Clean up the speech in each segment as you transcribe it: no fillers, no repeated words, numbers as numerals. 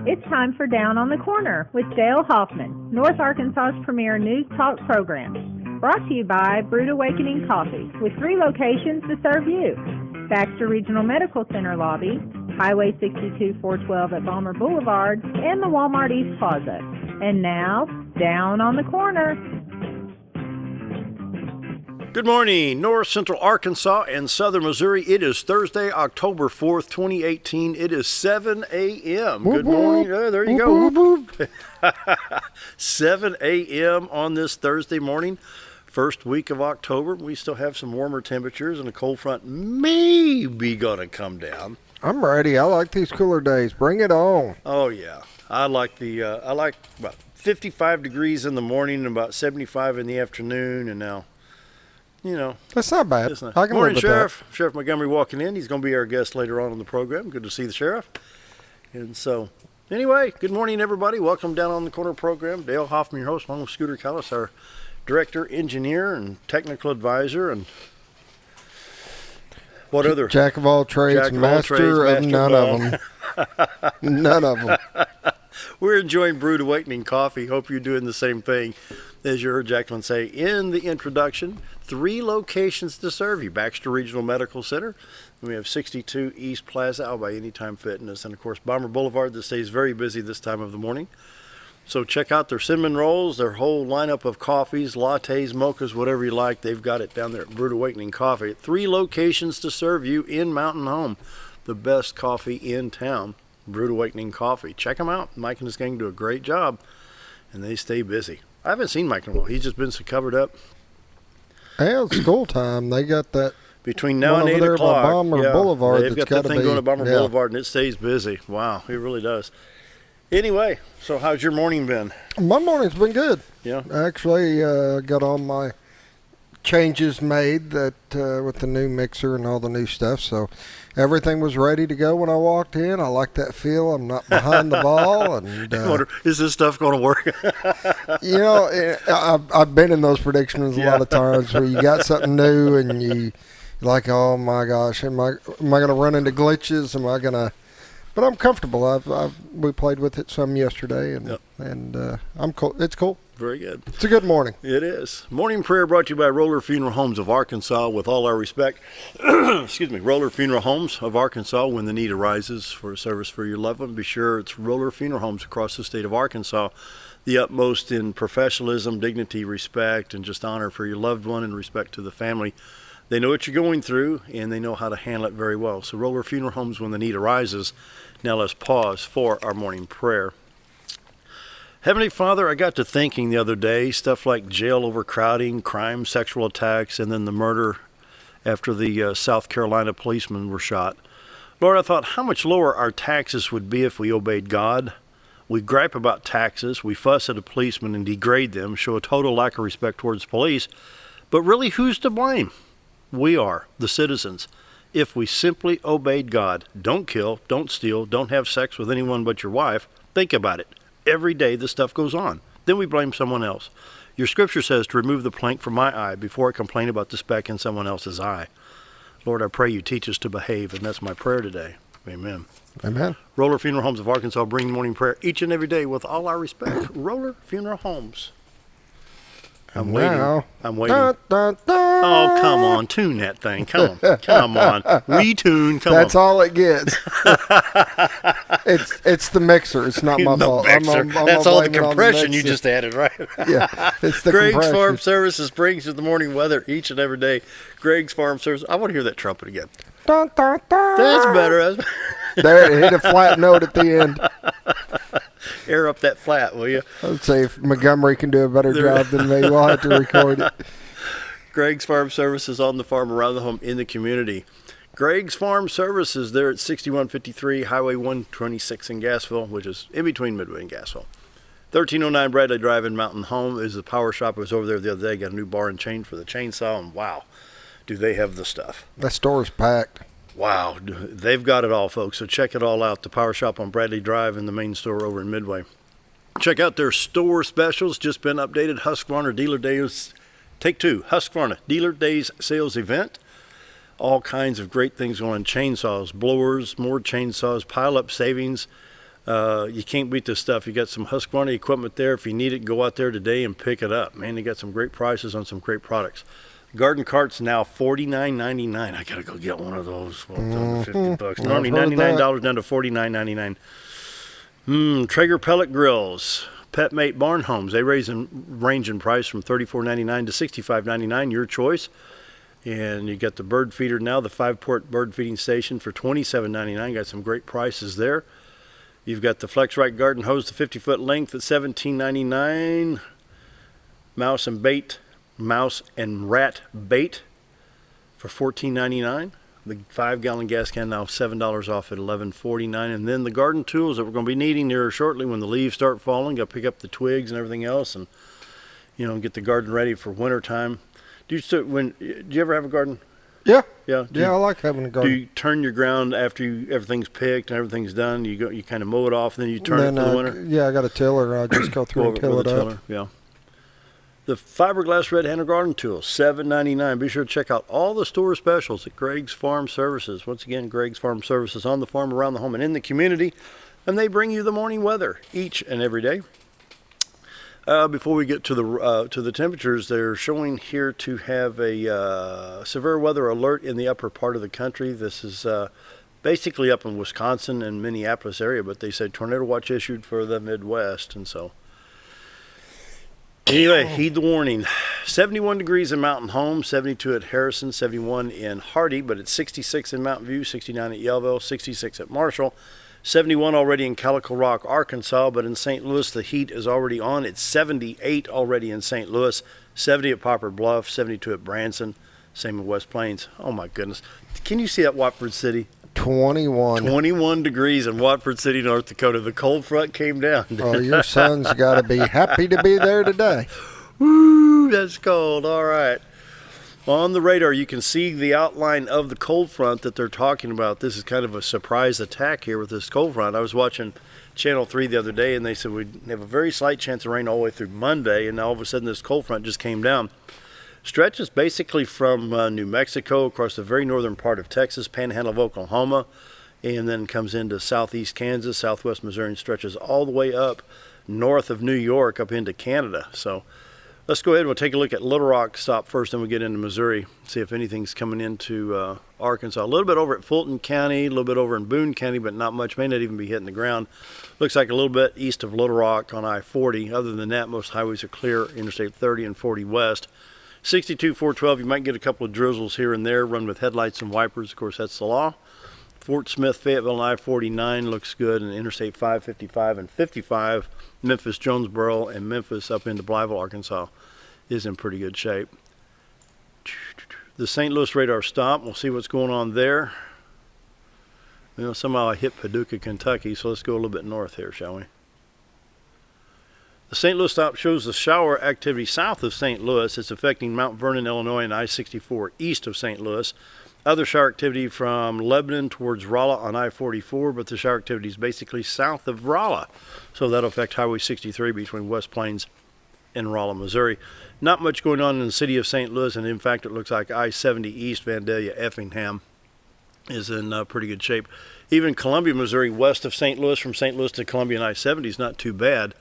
It's time for Down on the Corner with Dale Hoffman, North Arkansas's premier news talk program. Brought to you by Brewed Awakening Coffee, with 3 locations to serve you. Baxter Regional Medical Center lobby, Highway 62 412 at Balmer Boulevard, and the Walmart East Plaza. And now, Down on the Corner. Good morning, North Central Arkansas and Southern Missouri. It is Thursday, October 4th, 2018. It is 7 a.m. Good morning. Oh, there you go. 7 a.m. on this Thursday morning, first week of October. We still have some warmer temperatures, and a cold front may be going to come down. I'm ready. I like these cooler days. Bring it on. Oh, yeah. I like about 55 degrees in the morning and about 75 in the afternoon, and now, you know. That's not bad. I can Morning, Sheriff. That. Sheriff Montgomery walking in. He's going to be our guest later on in the program. Good to see the Sheriff. And so, anyway, good morning, everybody. Welcome Down on the Corner program. Dale Hoffman, your host, along with Scooter Callis, our director, engineer, and technical advisor, and what other? Jack of all trades, master of none of them. None of them. We're enjoying Brewed Awakening Coffee. Hope you're doing the same thing. As you heard Jacqueline say in the introduction, 3 locations to serve you. Baxter Regional Medical Center. We have 62 East Plaza out by Anytime Fitness. And, of course, Balmer Boulevard that stays very busy this time of the morning. So check out their cinnamon rolls, their whole lineup of coffees, lattes, mochas, whatever you like. They've got it down there at Brewed Awakening Coffee. 3 locations to serve you in Mountain Home. The best coffee in town, Brewed Awakening Coffee. Check them out. Mike and his gang do a great job, and they stay busy. I haven't seen Mike in a while. He's just been so covered up. Yeah, it's school time. They got that between now and 8 o'clock. Balmer Boulevard. They've got that thing going to Balmer Boulevard, and it stays busy. Wow, it really does. Anyway, so how's your morning been? My morning's been good. Yeah. I actually got all my changes made that with the new mixer and all the new stuff, so everything was ready to go when I walked in. I like that feel. I'm not behind the ball. And I wonder, is this stuff going to work? You know, I've been in those predictions a lot of times where you got something new and you're like, oh my gosh, am I going to run into glitches? Am I going to? But I'm comfortable. We played with it some yesterday, and I'm cool. It's cool. Very good. It's a good morning. It is. Morning prayer brought to you by Roller Funeral Homes of Arkansas. With all our respect, excuse me, Roller Funeral Homes of Arkansas. When the need arises for a service for your loved one, be sure it's Roller Funeral Homes across the state of Arkansas. The utmost in professionalism, dignity, respect, and just honor for your loved one and respect to the family. They know what you're going through, and they know how to handle it very well. So Roller Funeral Homes when the need arises. Now let's pause for our morning prayer. Heavenly Father, I got to thinking the other day, stuff like jail overcrowding, crime, sexual attacks, and then the murder after the South Carolina policemen were shot. Lord, I thought how much lower our taxes would be if we obeyed God. We gripe about taxes, we fuss at a policeman and degrade them, show a total lack of respect towards police. But really, who's to blame? We are, the citizens. If we simply obeyed God, don't kill, don't steal, don't have sex with anyone but your wife, think about it. Every day this stuff goes on. Then we blame someone else. Your scripture says to remove the plank from my eye before I complain about the speck in someone else's eye. Lord, I pray you teach us to behave, and that's my prayer today. Amen. Amen. Roller Funeral Homes of Arkansas bring morning prayer each and every day with all our respect. Roller Funeral Homes. I'm waiting. I'm waiting. Dun, dun, dun. Oh, come on. Tune that thing. Come on. Retune. Come That's on. all it gets. It's the mixer. It's not my fault. Mixer. That's all the compression you just added, right? Yeah. It's the Greg's compression. Farm Services brings you the morning weather each and every day. Greg's Farm Service. I want to hear that trumpet again. Dun, dun, dun. That's better. There, it hit a flat note at the end. Air up that flat, will you? Let's see if Montgomery can do a better job than me. We'll have to record it. Greg's Farm Services on the farm, around the home, in the community. Greg's Farm Services, they're at 6153 Highway 126 in Gassville, which is in between Midway and Gassville. 1309 Bradley Drive in Mountain Home is the power shop. I was over there the other day, got a new bar and chain for the chainsaw, and wow, do they have the stuff. That store's packed. Wow, they've got it all, folks. So check it all out. The Power Shop on Bradley Drive and the main store over in Midway. Check out their store specials. Just been updated. Husqvarna Dealer Days. Take 2. Husqvarna Dealer Days sales event. All kinds of great things going on. Chainsaws, blowers, more chainsaws, pile-up savings. You can't beat this stuff. You got some Husqvarna equipment there. If you need it, go out there today and pick it up. Man, they got some great prices on some great products. Garden cart's now $49.99. I gotta go get one of those. Well, it's under $50. Normally $99 down to $49.99. Traeger pellet grills, Pet Mate barn homes. They range in price from $34.99 to $65.99. Your choice. And you got the bird feeder now, the 5-port bird feeding station for $27.99. Got some great prices there. You've got the FlexRite garden hose, the 50-foot length at $17.99. Mouse and rat bait for $14.99. The 5-gallon gas can now $7 off at $11.49. And then the garden tools that we're going to be needing here shortly when the leaves start falling. Got to pick up the twigs and everything else, and get the garden ready for winter time. Do you ever have a garden? Yeah. Yeah. I like having a garden. Do you turn your ground after everything's picked and everything's done? You kind of mow it off and then you turn it for the winter? Yeah, I got a tiller. I just go through and till it up. Yeah. The fiberglass red handle garden tool, $7.99. Be sure to check out all the store specials at Greg's Farm Services. Once again, Greg's Farm Services on the farm, around the home, and in the community. And they bring you the morning weather each and every day. Before we get to the temperatures, they're showing here to have a severe weather alert in the upper part of the country. This is basically up in Wisconsin and Minneapolis area, but they said tornado watch issued for the Midwest, and so anyway, heed the warning. 71 degrees in Mountain Home, 72 at Harrison, 71 in Hardy, but it's 66 in Mountain View, 69 at Yellville, 66 at Marshall. 71 already in Calico Rock, Arkansas, but in St. Louis, the heat is already on. It's 78 already in St. Louis, 70 at Poplar Bluff, 72 at Branson, same in West Plains. Oh, my goodness. Can you see that Watford City? 21 degrees in Watford City, North Dakota. The cold front came down. Oh, your son's got to be happy to be there today. Woo, that's cold. All right. On the radar, you can see the outline of the cold front that they're talking about. This is kind of a surprise attack here with this cold front. I was watching Channel 3 the other day, and they said we'd have a very slight chance of rain all the way through Monday, and now all of a sudden this cold front just came down. Stretches basically from New Mexico across the very northern part of Texas, panhandle of Oklahoma, and then comes into southeast Kansas, southwest Missouri, and stretches all the way up north of New York up into Canada. So let's go ahead and we'll take a look at Little Rock stop first, then we'll get into Missouri, see if anything's coming into Arkansas. A little bit over at Fulton County, a little bit over in Boone County, but not much. May not even be hitting the ground. Looks like a little bit east of Little Rock on I-40. Other than that, most highways are clear, Interstate 30 and 40 west. 62, 412, you might get a couple of drizzles here and there, run with headlights and wipers. Of course, that's the law. Fort Smith, Fayetteville, and I-49 looks good, and Interstate 555 and 55, Memphis, Jonesboro, and Memphis up into Blytheville, Arkansas is in pretty good shape. The St. Louis radar stop, we'll see what's going on there. Somehow I hit Paducah, Kentucky, so let's go a little bit north here, shall we? The St. Louis stop shows the shower activity south of St. Louis. It's affecting Mount Vernon, Illinois, and I-64 east of St. Louis. Other shower activity from Lebanon towards Rolla on I-44, but the shower activity is basically south of Rolla. So that'll affect Highway 63 between West Plains and Rolla, Missouri. Not much going on in the city of St. Louis, and in fact, it looks like I-70 east, Vandalia, Effingham is in pretty good shape. Even Columbia, Missouri, west of St. Louis, from St. Louis to Columbia and I-70 is not too bad.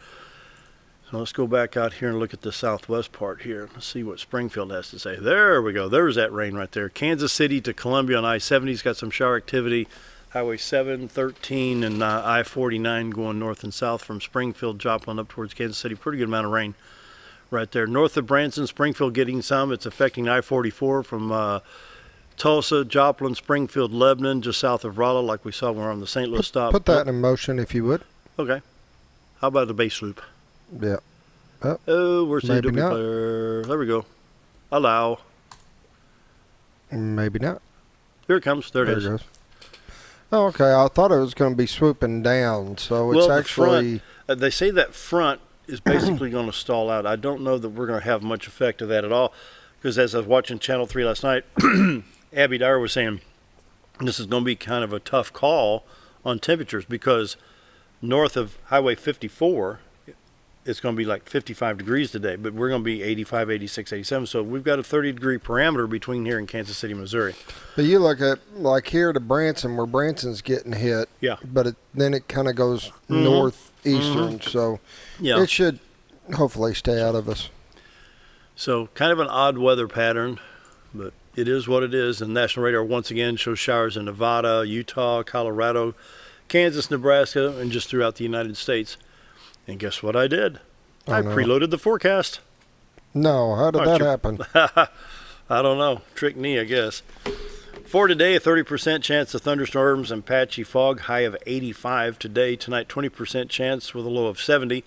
So let's go back out here and look at the southwest part here. Let's see what Springfield has to say. There we go. There's that rain right there. Kansas City to Columbia on I-70's got some shower activity. Highway 7, 13, and I-49 going north and south from Springfield, Joplin up towards Kansas City. Pretty good amount of rain right there. North of Branson, Springfield getting some. It's affecting I-44 from Tulsa, Joplin, Springfield, Lebanon, just south of Rolla, like we saw when we were on the St. Louis stop. Put that in motion if you would. Okay. How about the base loop? Yeah. Oh, where's the maybe not. player? There we go. Allow. Maybe not. Here it comes. There it is. It goes. Oh, okay. I thought it was going to be swooping down, so it's actually... Front, they say that front is basically going to stall out. I don't know that we're going to have much effect of that at all, because as I was watching Channel 3 last night, Abby Dyer was saying this is going to be kind of a tough call on temperatures, because north of Highway 54 it's going to be like 55 degrees today, but we're going to be 85, 86, 87. So we've got a 30-degree parameter between here and Kansas City, Missouri. But you look at, like, here to Branson, where Branson's getting hit. Yeah. But then it kind of goes northeastern, so Yeah. it should hopefully stay out of us. So kind of an odd weather pattern, but it is what it is. And National Radar once again shows showers in Nevada, Utah, Colorado, Kansas, Nebraska, and just throughout the United States. And guess what I did? I preloaded the forecast. No, how did that happen? I don't know. Trick me, I guess. For today, a 30% chance of thunderstorms and patchy fog, high of 85 today. Tonight, 20% chance with a low of 70.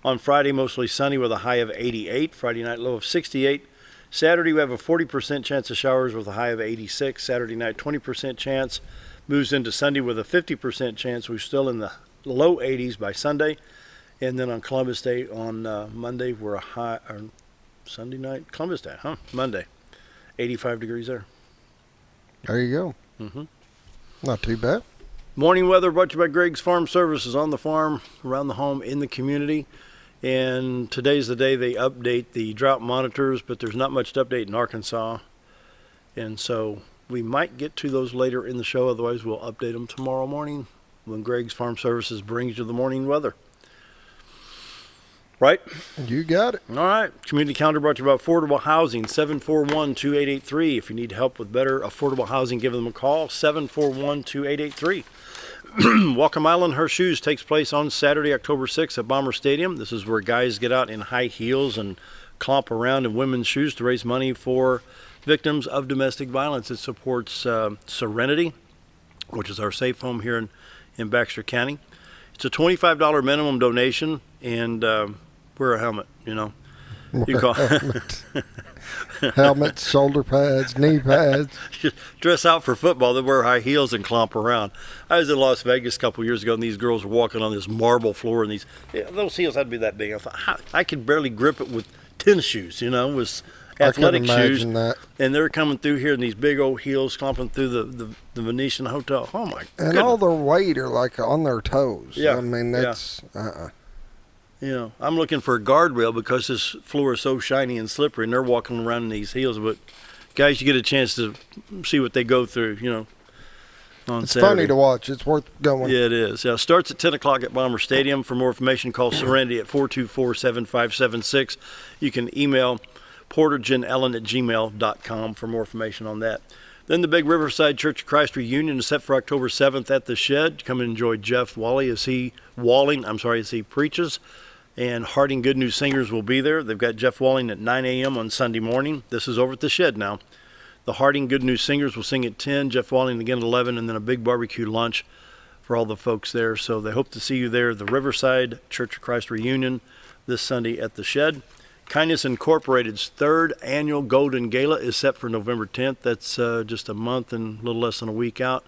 On Friday, mostly sunny with a high of 88. Friday night, low of 68. Saturday, we have a 40% chance of showers with a high of 86. Saturday night, 20% chance. Moves into Sunday with a 50% chance. We're still in the low 80s by Sunday. And then on Columbus Day on Monday, we're a high, or Sunday night, Columbus Day, Monday, 85 degrees there. There you go. Not too bad. Morning weather brought to you by Greg's Farm Services, on the farm, around the home, in the community. And today's the day they update the drought monitors, but there's not much to update in Arkansas. And so we might get to those later in the show. Otherwise, we'll update them tomorrow morning when Greg's Farm Services brings you the morning weather. Right? You got it. All right. Community calendar brought to you by Affordable Housing, 741-2883. If you need help with better affordable housing, give them a call, 741-2883. Walk a Mile in Her Shoes takes place on Saturday, October 6th at Bomber Stadium. This is where guys get out in high heels and clomp around in women's shoes to raise money for victims of domestic violence. It supports Serenity, which is our safe home here in Baxter County. It's a $25 minimum donation, and wear a helmet, you know. You call helmets, shoulder pads, knee pads. Dress out for football. They wear high heels and clomp around. I was in Las Vegas a couple years ago, and these girls were walking on this marble floor, and those heels had to be that big. I thought, I could barely grip it with tennis shoes, you know, with athletic shoes. That. And they're coming through here in these big old heels, clomping through the Venetian Hotel. Oh, my And goodness. all their weight are like on their toes. Yeah. I mean, that's... You know, I'm looking for a guardrail because this floor is so shiny and slippery, and they're walking around in these heels. But, guys, you get a chance to see what they go through, you know, on It's Saturday. funny to watch. It's worth going. Yeah, it is. Yeah, starts at 10 o'clock at Bomber Stadium. For more information, call Serenity at 424-7576. You can email porterjanellen@gmail.com for more information on that. Then the big Riverside Church of Christ reunion is set for October 7th at the Shed. Come and enjoy Jeff Walling as he preaches. And Harding Good News Singers will be there. They've got Jeff Walling at 9 a.m. on Sunday morning. This is over at the Shed now. The Harding Good News Singers will sing at 10, Jeff Walling again at 11, and then a big barbecue lunch for all the folks there. So they hope to see you there. The Riverside Church of Christ reunion this Sunday at the Shed. Kindness Incorporated's third annual Golden Gala is set for November 10th. That's just a month and a little less than a week out.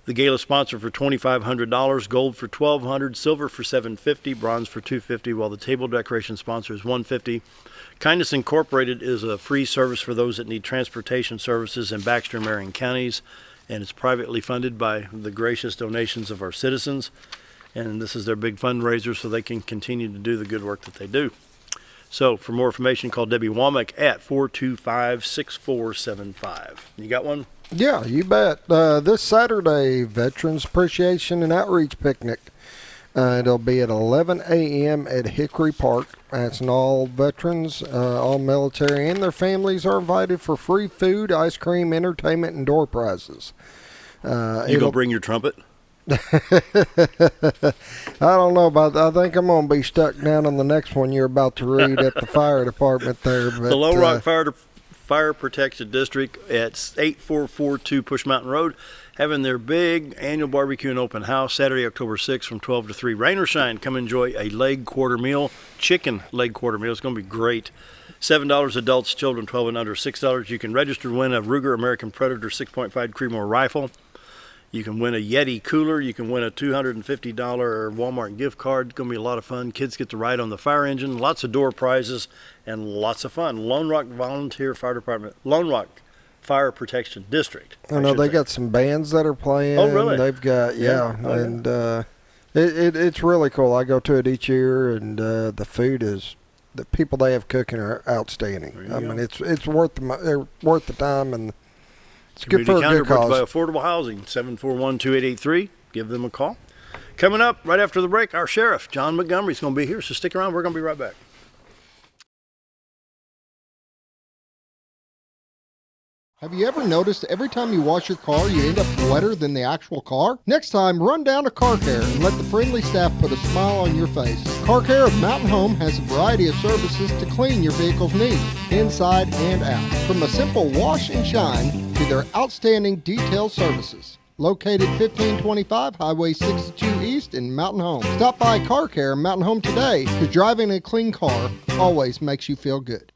The gala sponsor for $2,500, gold for $1,200, silver for $750, bronze for $250, while the table decoration sponsor is $150. Kindness Incorporated is a free service for those that need transportation services in Baxter and Marion counties, and it's privately funded by the gracious donations of our citizens. And this is their big fundraiser so they can continue to do the good work that they do. So for more information, call Debbie Womack at 425-6475. You got one? Yeah, you bet. This Saturday, Veterans Appreciation and Outreach Picnic. It'll be at 11 a.m. at Hickory Park. That's an all veterans, all military, and their families are invited for free food, ice cream, entertainment, and door prizes. You gonna bring your trumpet? I don't know about that. I think I'm going to be stuck down on the next one you're about to read at the fire department there. But, the Low Rock Fire Protection District at 8442 Push Mountain Road, having their big annual barbecue and open house Saturday, October 6th from 12 to 3. Rain or shine, come enjoy a leg quarter meal, chicken leg quarter meal. It's going to be great. $7 adults, children 12 and under, $6. You can register to win a Ruger American Predator 6.5 Creedmoor rifle. You can win a Yeti cooler. You can win a $250 Walmart gift card. It's going to be a lot of fun. Kids get to ride on the fire engine. Lots of door prizes and lots of fun. Lone Rock Volunteer Fire Department. Lone Rock Fire Protection District. I know they got some bands that are playing. Oh, really? They've got, Yeah. and It's really cool. I go to it each year, and the food is, the people they have cooking are outstanding. I mean, it's worth the time, and it's good for a good cause. By Affordable Housing, 741-2883. Give them a call. Coming up right after the break, our sheriff, John Montgomery, is going to be here, so stick around. We're going to be right back. Have you ever noticed every time you wash your car, you end up wetter than the actual car? Next time, run down to Car Care and let the friendly staff put a smile on your face. Car Care of Mountain Home has a variety of services to clean your vehicle's needs, inside and out. From a simple wash and shine to their outstanding detail services. Located 1525 Highway 62 East in Mountain Home. Stop by Car Care Mountain Home today, because driving a clean car always makes you feel good.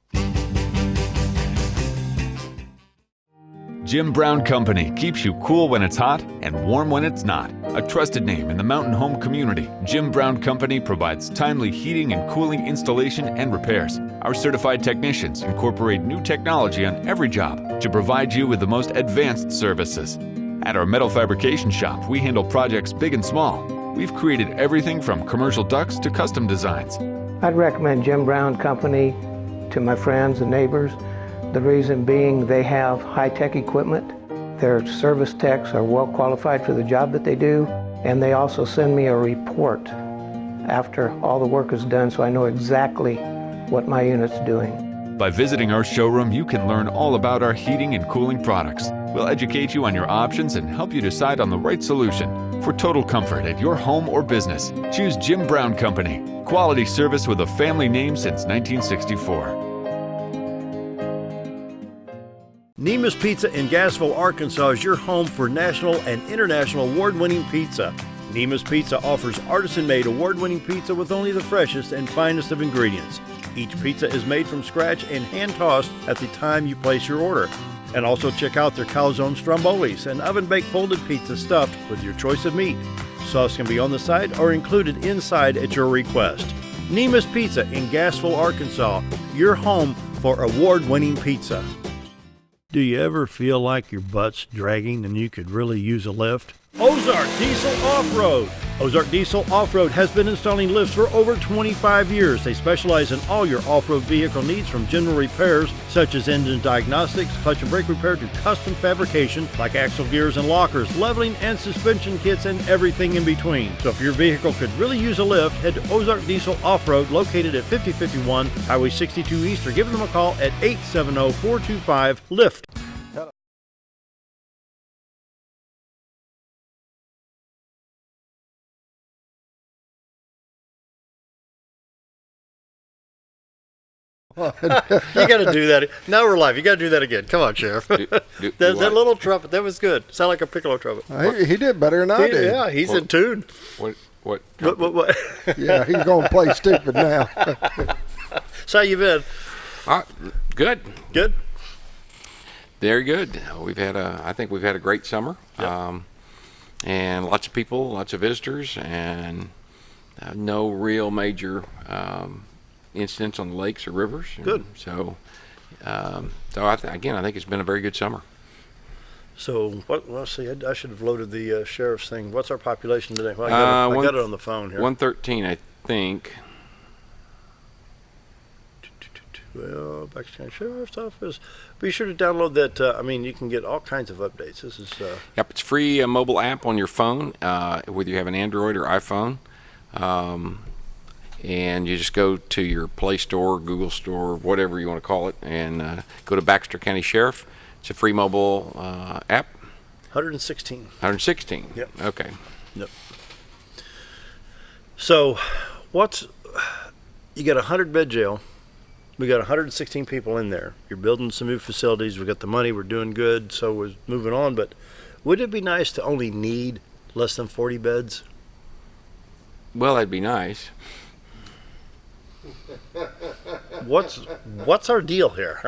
Jim Brown Company keeps you cool when it's hot and warm when it's not. A trusted name in the mountain home community, Jim Brown Company provides timely heating and cooling installation and repairs. Our certified technicians incorporate new technology on every job to provide you with the most advanced services. At our metal fabrication shop, we handle projects big and small. We've created everything from commercial ducts to custom designs. I'd recommend Jim Brown Company to my friends and neighbors. The reason being they have high-tech equipment. Their service techs are well qualified for the job that they do, and they also send me a report after all the work is done so I know exactly what my unit's doing. By visiting our showroom, you can learn all about our heating and cooling products. We'll educate you on your options and help you decide on the right solution. For total comfort at your home or business, choose Jim Brown Company. Quality service with a family name since 1964. Neema's Pizza in Gassville, Arkansas is your home for national and international award-winning pizza. Neema's Pizza offers artisan-made award-winning pizza with only the freshest and finest of ingredients. Each pizza is made from scratch and hand-tossed at the time you place your order. And also check out their calzone strombolis, an oven-baked folded pizza stuffed with your choice of meat. Sauce can be on the side or included inside at your request. Neema's Pizza in Gassville, Arkansas, your home for award-winning pizza. Do you ever feel like your butt's dragging and you could really use a lift? Ozark Diesel Off-Road. Ozark Diesel Off-Road has been installing lifts for over 25 years. They specialize in all your off-road vehicle needs, from general repairs such as engine diagnostics, clutch and brake repair, to custom fabrication like axle gears and lockers, leveling and suspension kits, and everything in between. So if your vehicle could really use a lift, head to Ozark Diesel Off-Road, located at 5051 Highway 62 East, or give them a call at 870-425-LIFT. You got to do that. Now we're live. You got to do that again. Come on, Sheriff. That little trumpet, that was good. Sound like a piccolo trumpet. He did better than I did. Yeah, he's in tune. What? Yeah, he's going to play stupid now. So how you been? Good. Good? Very good. I think we've had a great summer. Yep. And lots of people, lots of visitors, and no real major incidents on the lakes or rivers. Good. So I think it's been a very good summer. So let's see. I should have loaded the sheriff's thing. What's our population today? Well, I got it on the phone here. 113, I think. Well, Baxter County Sheriff's Office. Be sure to download that. You can get all kinds of updates. This is. Yep, it's free mobile app on your phone, whether you have an Android or iPhone. And you just go to your Play Store, Google Store, whatever you want to call it, and go to Baxter County Sheriff. It's a free mobile app. 116. 116. Yep. Okay. Yep. So, you got a 100-bed jail. We got 116 people in there. You're building some new facilities. We got the money. We're doing good. So we're moving on. But would it be nice to only need less than 40 beds? Well, that'd be nice. What's our deal here?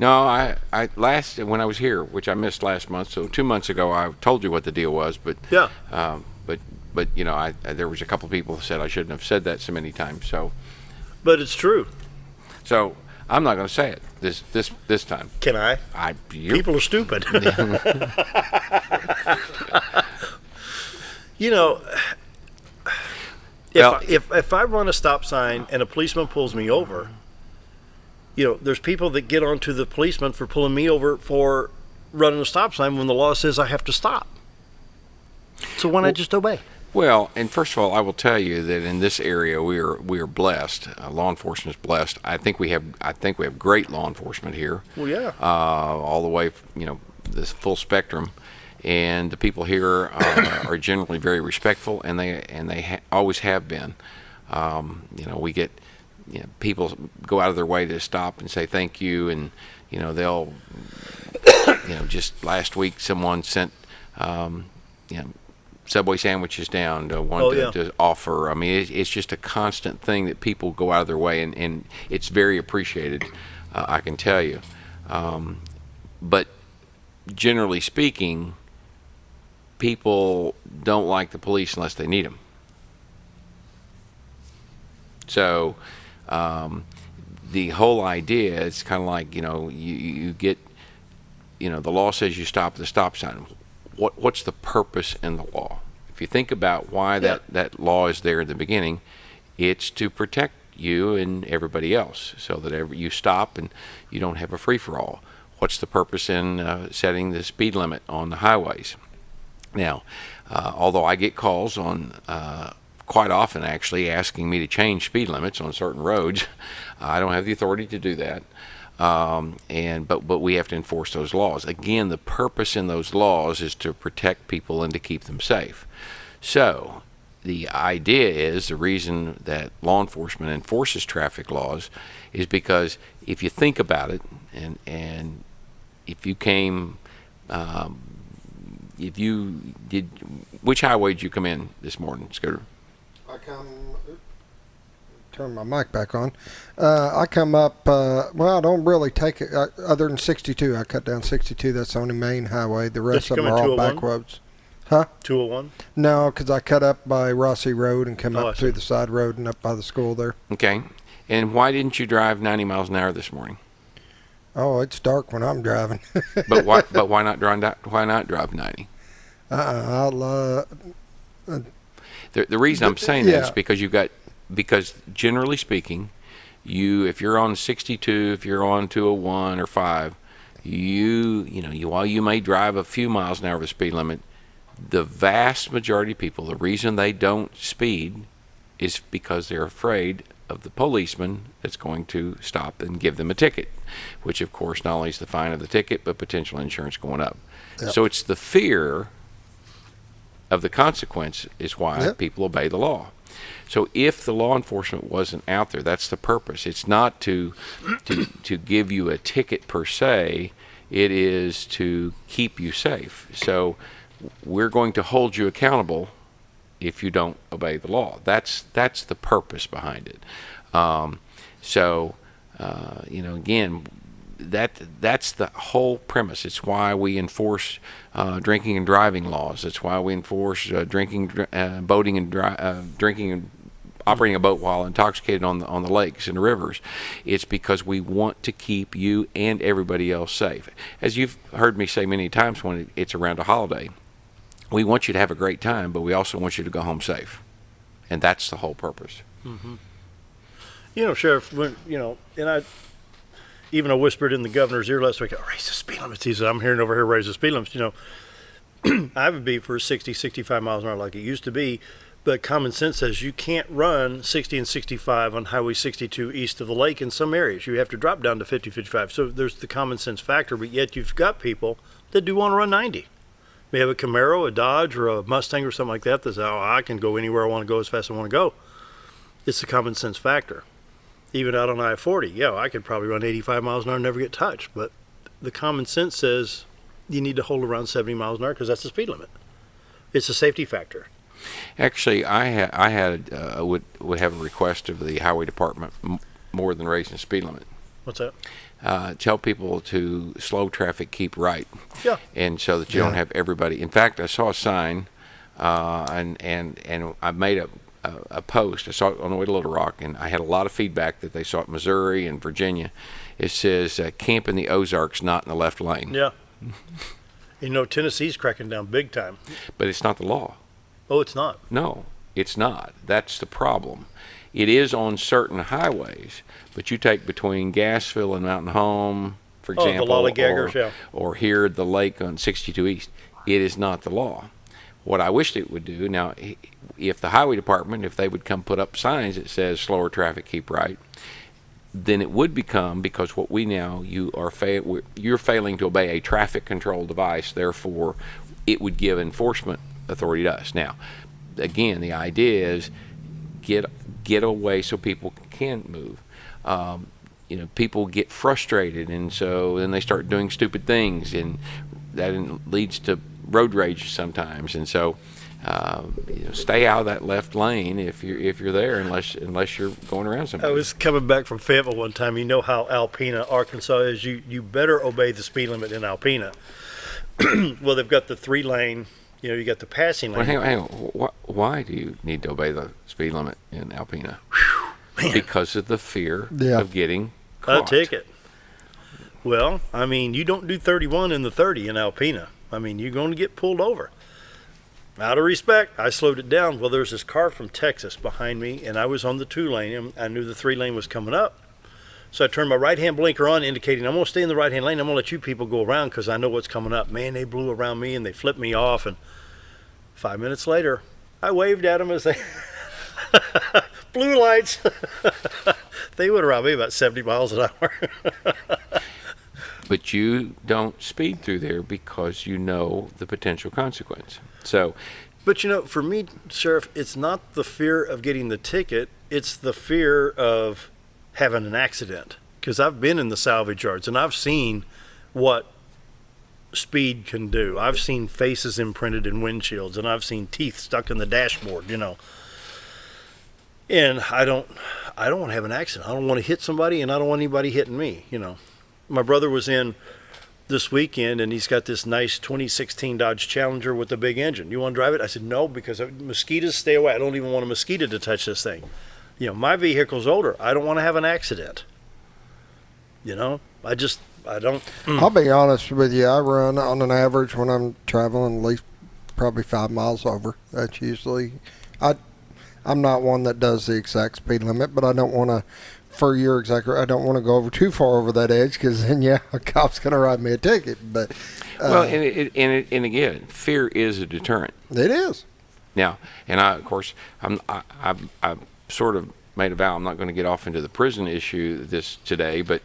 No, when I was here, which I missed last month, so 2 months ago I told you what the deal was, but yeah, but there was a couple of people who said I shouldn't have said that so many times. So, but it's true. So I'm not going to say it this time. Can I? People are stupid. You know, Well, if I run a stop sign and a policeman pulls me over, you know, there's people that get onto the policeman for pulling me over for running a stop sign when the law says I have to stop. So why not just obey? Well, and first of all, I will tell you that in this area we are blessed. Law enforcement is blessed. I think we have great law enforcement here. Well, yeah. All the way, you know, this full spectrum, and the people here are generally very respectful, and they always have been. You know, we get, you know, people go out of their way to stop and say thank you, and you know they'll, you know, just last week someone sent, you know, Subway sandwiches down to to offer. I mean, it's just a constant thing that people go out of their way, and it's very appreciated, I can tell you. But generally speaking, people don't like the police unless they need them. So the whole idea is kind of like, you know, you get, you know, the law says you stop at the stop sign. What's the purpose in the law? If you think about why that law is there in the beginning, it's to protect you and everybody else, so that you stop and you don't have a free-for-all. What's the purpose in setting the speed limit on the highways? Now, although I get calls on quite often actually asking me to change speed limits on certain roads, I don't have the authority to do that. But we have to enforce those laws. Again, the purpose in those laws is to protect people and to keep them safe. So the idea is, the reason that law enforcement enforces traffic laws is because if you think about it, and if you came, if you did, which highway did you come in this morning, Scooter? Turn my mic back on. I come up, well, I don't really take it, other than 62. I cut down 62. That's the only main highway. The rest of them are all back roads. Huh? 201? No, because I cut up by Rossi Road and come up through the side road and up by the school there. Okay. And why didn't you drive 90 miles an hour this morning? Oh, it's dark when I'm driving. But why not drive 90? The reason I'm saying that is because generally speaking, if you're on 62, if you're on 201 or 5, while you may drive a few miles an hour of the speed limit, the vast majority of people, the reason they don't speed is because they're afraid of the policeman that's going to stop and give them a ticket, which of course not only is the fine of the ticket, but potential insurance going up. Yep. So it's the fear of the consequence is why people obey the law. So if the law enforcement wasn't out there, that's the purpose. It's not to give you a ticket per se. It is to keep you safe. So we're going to hold you accountable if you don't obey the law. That's the purpose behind it. Again, that's the whole premise. It's why we enforce drinking and driving laws. It's why we enforce boating and drinking and operating a boat while intoxicated on the lakes and the rivers. It's because we want to keep you and everybody else safe. As you've heard me say many times when it's around a holiday, we want you to have a great time, but we also want you to go home safe. And that's the whole purpose. Mm-hmm. You know, Sheriff, I whispered in the governor's ear last week, raise the speed limits. He said, I'm hearing over here, raise the speed limits. I would be for 60, 65 miles an hour like it used to be, but common sense says you can't run 60 and 65 on Highway 62 east of the lake in some areas. You have to drop down to 50, 55. So there's the common sense factor, but yet you've got people that do want to run 90. May have a Camaro, a Dodge, or a Mustang or something like that that says, I can go anywhere I want to go as fast as I want to go. It's the common sense factor. Even out on I-40, I could probably run 85 miles an hour and never get touched. But the common sense says you need to hold around 70 miles an hour because that's the speed limit. It's a safety factor. Actually, I would have a request of the highway department more than raising the speed limit. What's that? Tell people to slow traffic, keep right. Yeah. And so that you don't have everybody. In fact, I saw a sign, and I made a post. I saw it on the way to Little Rock, and I had a lot of feedback that they saw it in Missouri and Virginia. It says, camp in the Ozarks, not in the left lane. Yeah. Tennessee's cracking down big time. But it's not the law. Oh, it's not. No, it's not. That's the problem. It is on certain highways, but you take between Gassville and Mountain Home, for example, the lollygaggers, yeah. or here at the lake on 62 East, it is not the law. What I wished it would do, now, if the highway department, if they would come put up signs that says slower traffic, keep right, then it would become, because what we now, you're failing to obey a traffic control device, therefore it would give enforcement authority to us. Now, again, the idea is get away so people can move. People get frustrated, and so then they start doing stupid things, and that leads to road rage sometimes. And so, stay out of that left lane if you're there, unless you're going around somebody. I was coming back from Fayetteville one time. You know how Alpena, Arkansas is. You better obey the speed limit in Alpena. Well, they've got the 3-lane. You got the passing lane. Well, hang on. Why do you need to obey the speed limit in Alpena? Because of the fear of getting caught. A ticket. Well, I mean, you don't do 31 in the 30 in Alpena. I mean, you're going to get pulled over. Out of respect, I slowed it down. Well, there's this car from Texas behind me, and I was on the 2-lane, and I knew the 3-lane was coming up. So I turned my right-hand blinker on, indicating I'm going to stay in the right-hand lane. I'm going to let you people go around because I know what's coming up. Man, they blew around me, and they flipped me off. And 5 minutes later, I waved at them as they blue lights. They would have around me about 70 miles an hour. But you don't speed through there because you know the potential consequence. So, but for me, Sheriff, it's not the fear of getting the ticket. It's the fear of having an accident. Because I've been in the salvage yards and I've seen what speed can do. I've seen faces imprinted in windshields, and I've seen teeth stuck in the dashboard, And I don't want to have an accident. I don't want to hit somebody, and I don't want anybody hitting me, My brother was in this weekend, and he's got this nice 2016 Dodge Challenger with a big engine. You want to drive it? I said, no, because mosquitoes stay away. I don't even want a mosquito to touch this thing. My vehicle's older. I don't want to have an accident. I don't. I'll be honest with you. I run on an average when I'm traveling at least probably 5 miles over. That's usually, I'm not one that does the exact speed limit, but I don't want to, for your exact, I don't want to go over too far over that edge, because then a cop's going to write me a ticket. But well, and again, fear is a deterrent. It is. Now, and of course, I sort of made a vow I'm not going to get off into the prison issue today, but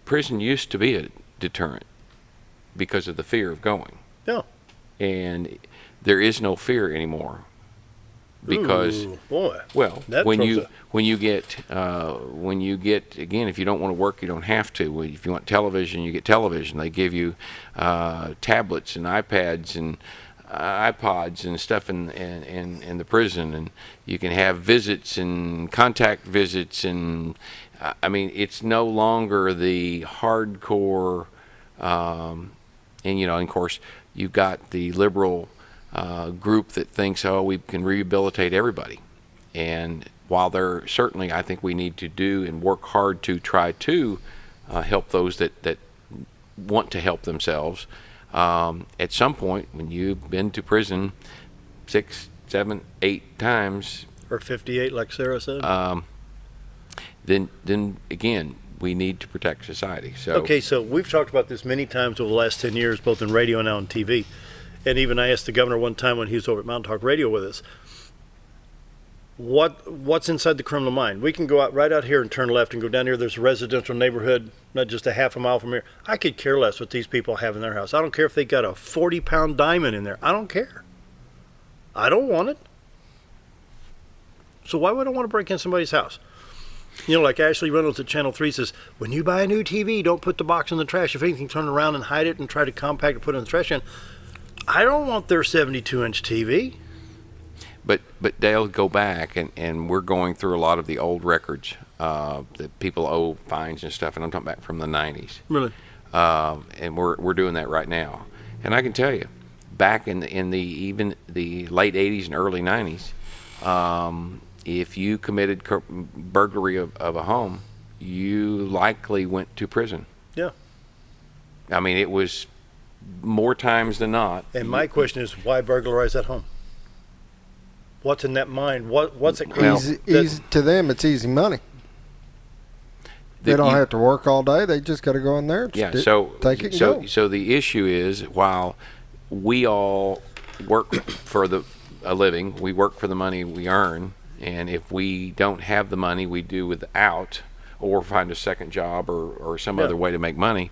prison used to be a deterrent because of the fear of going. Yeah. And there is no fear anymore. Because when you get again, if you don't want to work, you don't have to. If you want television, you get television. They give you tablets and iPads and iPods and stuff in the prison, and you can have visits and contact visits, and I mean, it's no longer the hardcore, and of course you've got the liberal group that thinks, we can rehabilitate everybody. And while there certainly, I think we need to do and work hard to try to help those that want to help themselves, at some point when you've been to prison 6, 7, 8 times, or 58, like Sarah said, then again, we need to protect society. So we've talked about this many times over the last 10 years, both in radio and now on TV. And even I asked the governor one time when he was over at Mountain Talk Radio with us, what's inside the criminal mind? We can go right out here and turn left and go down here. There's a residential neighborhood, not just a half a mile from here. I could care less what these people have in their house. I don't care if they got a 40-pound diamond in there. I don't care. I don't want it. So why would I want to break in somebody's house? Like Ashley Reynolds at Channel 3 says, when you buy a new TV, don't put the box in the trash. If anything, turn around and hide it and try to compact it, put it in the trash can. I don't want their 72-inch TV. But Dale, go back, and we're going through a lot of the old records that people owe fines and stuff, and I'm talking back from the 90s. Really? And we're doing that right now. And I can tell you, back in even the late 80s and early 90s, if you committed burglary of a home, you likely went to prison. Yeah. I mean, it was more times than not. And my question is, why burglarize that home? What's in that mind? What's it? Easy to them, it's easy money. They don't have to work all day. They just got to go in there. Yeah. Take it and go. So the issue is, while we all work for a living, we work for the money we earn, and if we don't have the money, we do without, or find a second job or some other way to make money.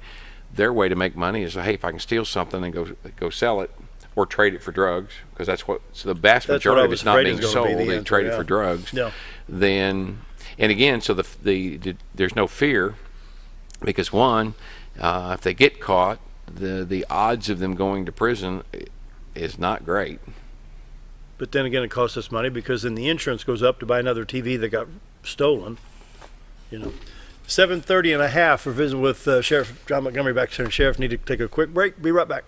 Their way to make money is, hey, if I can steal something and go sell it or trade it for drugs, because that's what the vast majority of it's not being sold. They trade it for drugs. Yeah. Then, and again, so there's no fear, because one, if they get caught, the odds of them going to prison is not great. But then again, it costs us money, because then the insurance goes up to buy another TV that got stolen. 7:30 and a half. We're visiting with Sheriff John Montgomery, Baxter and Sheriff. Need to take a quick break. Be right back.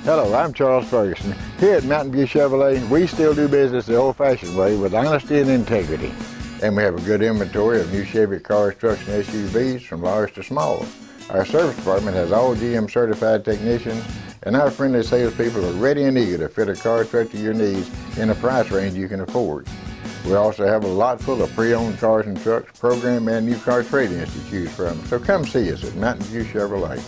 Hello, I'm Charles Ferguson. Here at Mountain View Chevrolet, we still do business the old-fashioned way with honesty and integrity. And we have a good inventory of new Chevy cars, trucks, and SUVs from large to small. Our service department has all GM certified technicians, and our friendly salespeople are ready and eager to fit a car truck to your needs in a price range you can afford. We also have a lot full of pre-owned cars and trucks, program and new car trade-ins to choose from. So come see us at Mountain View Chevrolet.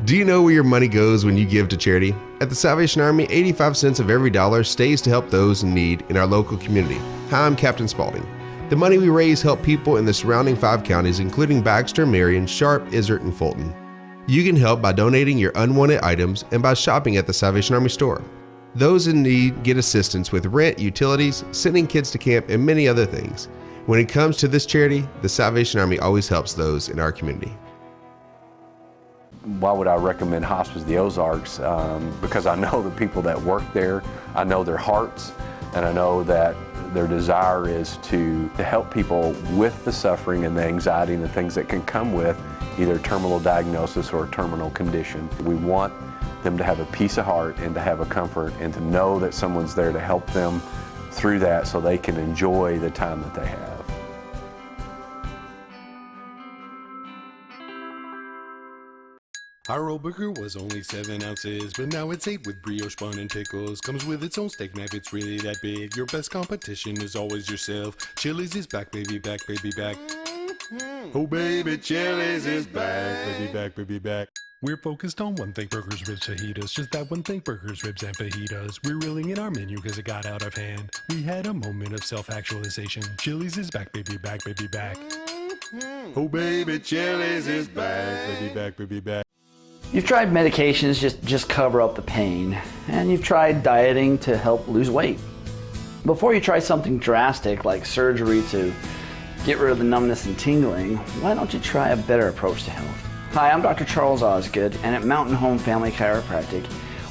Do you know where your money goes when you give to charity? At the Salvation Army, 85 cents of every dollar stays to help those in need in our local community. Hi, I'm Captain Spaulding. The money we raise help people in the surrounding 5 counties, including Baxter, Marion, Sharp, Izzard, and Fulton. You can help by donating your unwanted items and by shopping at the Salvation Army store. Those in need get assistance with rent, utilities, sending kids to camp, and many other things. When it comes to this charity, the Salvation Army always helps those in our community. Why would I recommend Hospice of the Ozarks? Because I know the people that work there, I know their hearts, and I know that their desire is to help people with the suffering and the anxiety and the things that can come with either terminal diagnosis or a terminal condition. We want them to have a peace of heart and to have a comfort and to know that someone's there to help them through that so they can enjoy the time that they have. Our old burger was only 7 ounces, but now it's 8 with brioche bun and pickles. Comes with its own steak knife, it's really that big. Your best competition is always yourself. Chili's is back, baby, back, baby, back. Oh, baby, Chili's is back, baby, back, baby, back. We're focused on one thing, burgers, ribs, fajitas. Just that one thing, burgers, ribs, and fajitas. We're reeling in our menu because it got out of hand. We had a moment of self-actualization. Chili's is back, baby, back, baby, back. Oh, baby, Chili's is back, baby, back, baby, back. You've tried medications just cover up the pain, and you've tried dieting to help lose weight. Before you try something drastic like surgery to get rid of the numbness and tingling, why don't you try a better approach to health? Hi, I'm Dr. Charles Osgood, and at Mountain Home Family Chiropractic,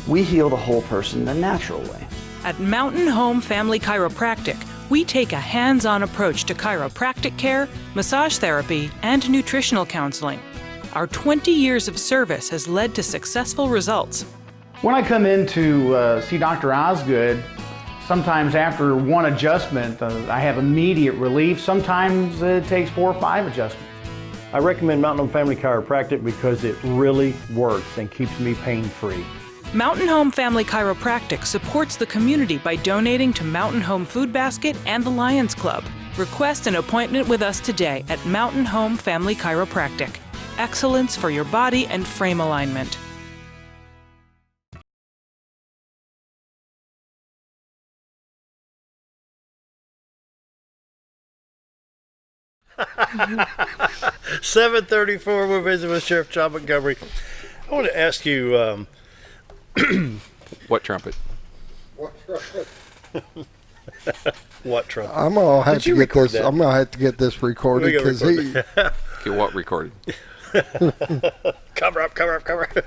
we heal the whole person the natural way. At Mountain Home Family Chiropractic, we take a hands-on approach to chiropractic care, massage therapy, and nutritional counseling. Our 20 years of service has led to successful results. When I come in to see Dr. Osgood, sometimes after one adjustment, I have immediate relief. Sometimes it takes 4 or 5 adjustments. I recommend Mountain Home Family Chiropractic because it really works and keeps me pain-free. Mountain Home Family Chiropractic supports the community by donating to Mountain Home Food Basket and the Lions Club. Request an appointment with us today at Mountain Home Family Chiropractic. Excellence for your body and frame alignment. $7:34. We're visiting with Sheriff John Montgomery. I want to ask you, what trumpet? What trumpet? What trumpet? I'm gonna have to get this. I'm gonna have to get this recorded because he. Get what recorded? Cover up. The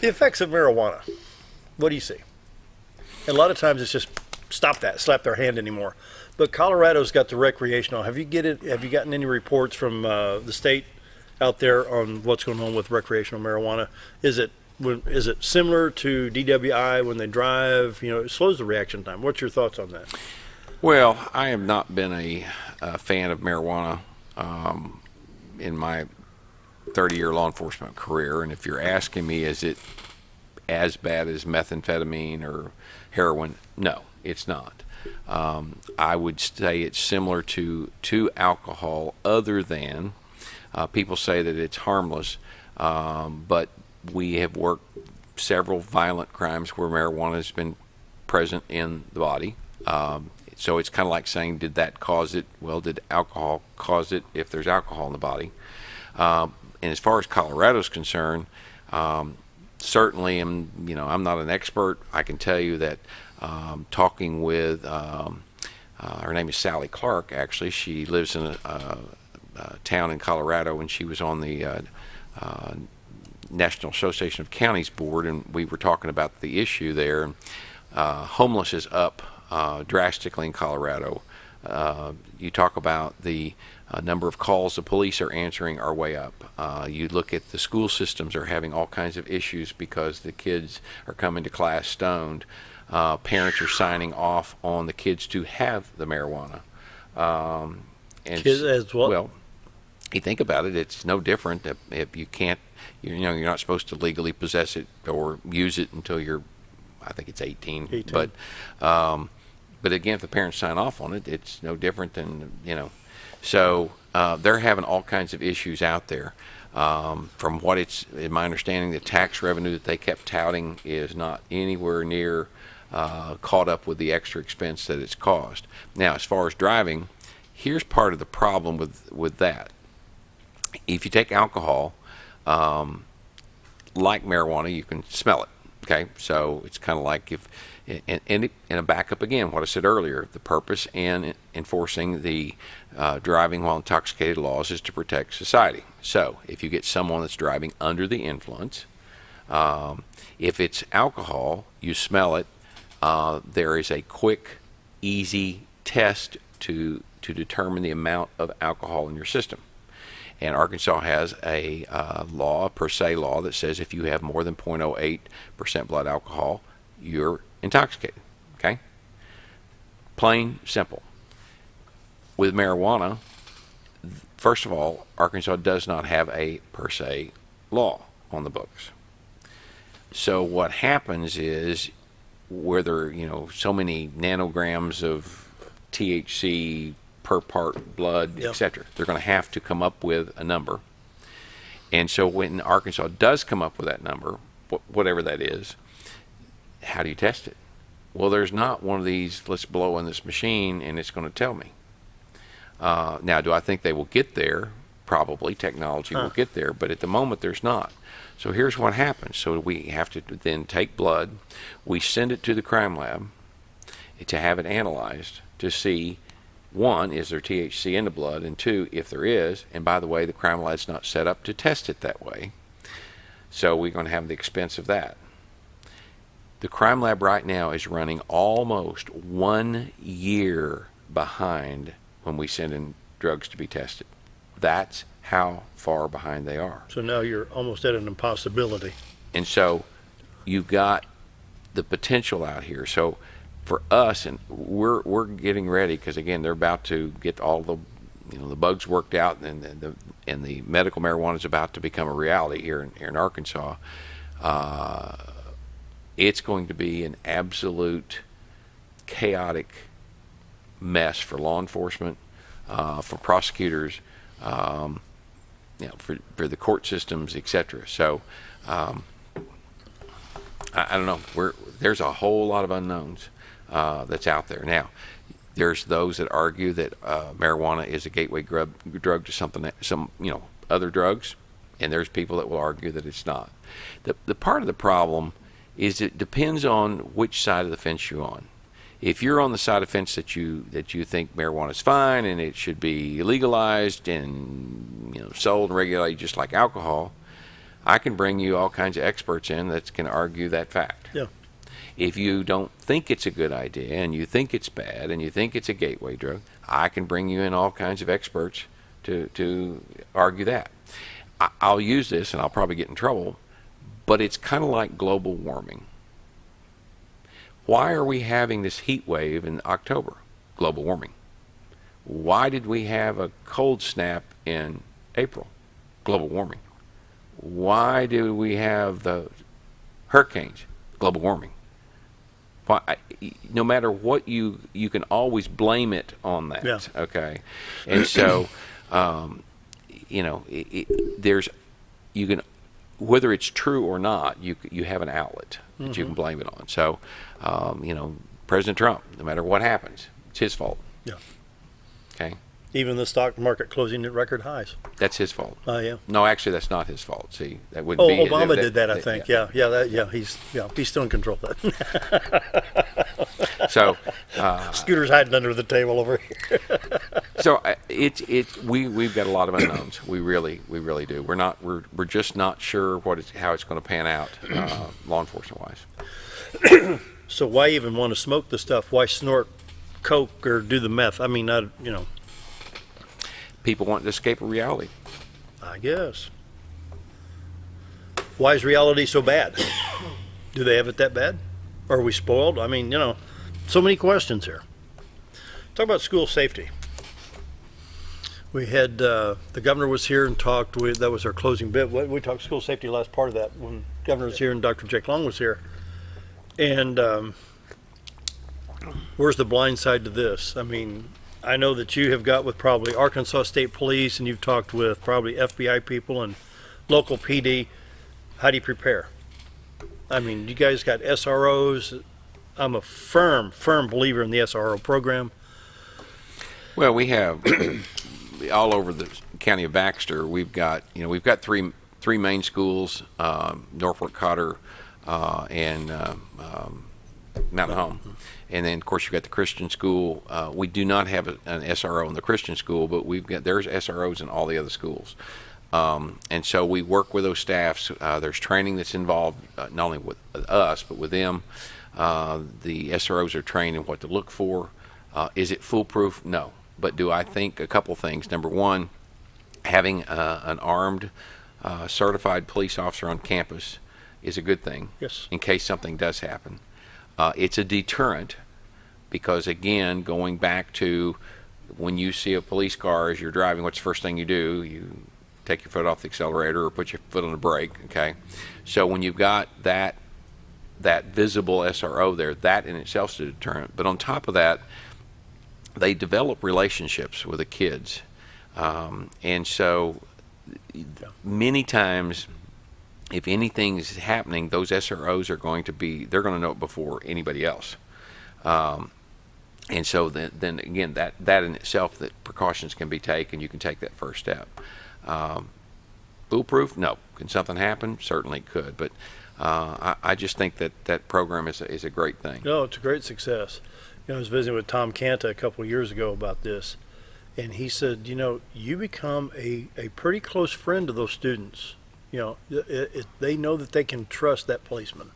effects of marijuana. What do you see? And a lot of times it's just stop that, slap their hand anymore. But Colorado's got the recreational. Have you gotten any reports from the state out there on what's going on with recreational marijuana? Is it similar to DWI when they drive? You know, it slows the reaction time. What's your thoughts on that? Well, I have not been a fan of marijuana in my 30-year law enforcement career, and if you're asking me, is it as bad as methamphetamine or heroin? No, it's not. I would say it's similar to alcohol, other than people say that it's harmless, but we have worked several violent crimes where marijuana has been present in the body. So it's kind of like saying, did that cause it? Well, did alcohol cause it if there's alcohol in the body? And as far as Colorado's concerned, certainly, I'm not an expert. I can tell you that talking with, her name is Sally Clark, actually. She lives in a town in Colorado, and she was on the National Association of Counties board, and we were talking about the issue there. Homeless is up drastically in Colorado. You talk about the number of calls the police are answering are way up. You look at the school systems are having all kinds of issues because the kids are coming to class stoned. Parents are signing off on the kids to have the marijuana. And Kids as well? Well, you think about it, it's no different. If you can't, you're not supposed to legally possess it or use it until you're, I think it's 18. But again, if the parents sign off on it, it's no different than, So they're having all kinds of issues out there. From what it's, in my understanding, the tax revenue that they kept touting is not anywhere near caught up with the extra expense that it's caused. Now, as far as driving, here's part of the problem with that. If you take alcohol, like marijuana, you can smell it. Okay, so it's kind of like if, and a backup again, what I said earlier, the purpose in enforcing the driving while intoxicated laws is to protect society. So if you get someone that's driving under the influence, if it's alcohol, you smell it, there is a quick, easy test to determine the amount of alcohol in your system. And Arkansas has a law, a per se law, that says if you have more than 0.08% blood alcohol, you're intoxicated. Okay? Plain, simple. With marijuana, first of all, Arkansas does not have a per se law on the books. So what happens is, where there are, so many nanograms of THC per part blood, etc. They're going to have to come up with a number. And so when Arkansas does come up with that number, whatever that is, how do you test it? Well, there's not one of these, let's blow in this machine and it's going to tell me. Now, do I think they will get there? Probably. Technology will get there, but at the moment there's not. So here's what happens. So we have to then take blood, we send it to the crime lab to have it analyzed to see, one, is there THC in the blood, and two, if there is, and by the way, the crime lab's not set up to test it that way, so we're going to have the expense of that. The crime lab right now is running almost 1 year behind when we send in drugs to be tested. That's how far behind they are. So now you're almost at an impossibility. And so you've got the potential out here. So for us, and we're getting ready, because again, they're about to get all the the bugs worked out, and the medical marijuana is about to become a reality here in Arkansas. It's going to be an absolute chaotic mess for law enforcement, for prosecutors, for the court systems, etc. So I don't know. There's a whole lot of unknowns that's out there now. There's those that argue that marijuana is a gateway drug to some other drugs, and there's people that will argue that it's not. The part of the problem is it depends on which side of the fence you're on. If you're on the side of the fence that you think marijuana is fine and it should be legalized and sold and regulated just like alcohol, I can bring you all kinds of experts in that can argue that fact. Yeah. If you don't think it's a good idea and you think it's bad and you think it's a gateway drug, I can bring you in all kinds of experts to argue that. I'll use this, and I'll probably get in trouble, but it's kind of like global warming. Why are we having this heat wave in October? Global warming. Why did we have a cold snap in April? Global warming. Why do we have the hurricanes? Global warming. No matter what you can always blame it on that. Yeah. Okay, and so there's you can, whether it's true or not, you have an outlet that you can blame it on. So President Trump, no matter what happens, it's his fault. Yeah. Okay. Even the stock market closing at record highs. That's his fault. Oh yeah. No, actually, that's not his fault. See, that wouldn't be. Obama did that, I think. He's still in control of that. So, Scooter's hiding under the table over here. So we've got a lot of unknowns. We really do. We're just not sure how it's going to pan out, law enforcement wise. So why even want to smoke the stuff? Why snort coke or do the meth? I mean, people want to escape a reality. I guess. Why is reality so bad? Do they have it that bad? Or are we spoiled? I mean, so many questions here. Talk about school safety. We had, the governor was here and talked with, that was our closing bit. We talked school safety last part of that when the governor was here and Dr. Jake Long was here. And where's the blind side to this? I mean, I know that you have got with probably Arkansas State Police and you've talked with probably FBI people and local PD. How do you prepare? I mean, you guys got SROs. I'm a firm believer in the SRO program. Well, we have all over the county of Baxter. We've got three main schools: Norfolk, Cotter, and Mountain Home. And then, of course, you've got the Christian school. We do not have an SRO in the Christian school, but there's SROs in all the other schools. And so we work with those staffs. There's training that's involved, not only with us, but with them. The SROs are trained in what to look for. Is it foolproof? No. But do I think a couple things? Number one, having an armed, certified police officer on campus is a good thing. Yes. In case something does happen. It's a deterrent because, again, going back to when you see a police car as you're driving, what's the first thing you do? You take your foot off the accelerator or put your foot on the brake, okay? So when you've got that visible SRO there, that in itself is a deterrent. But on top of that, they develop relationships with the kids. And so many times, if anything is happening, those SROs are going to know it before anybody else. And so then again, that in itself, that precautions can be taken. You can take that first step. Foolproof? No. Can something happen? Certainly could. But I just think that program is a great thing. No, it's a great success. I was visiting with Tom Canta a couple of years ago about this, and he said, you become a pretty close friend to those students. They know that they can trust that policeman,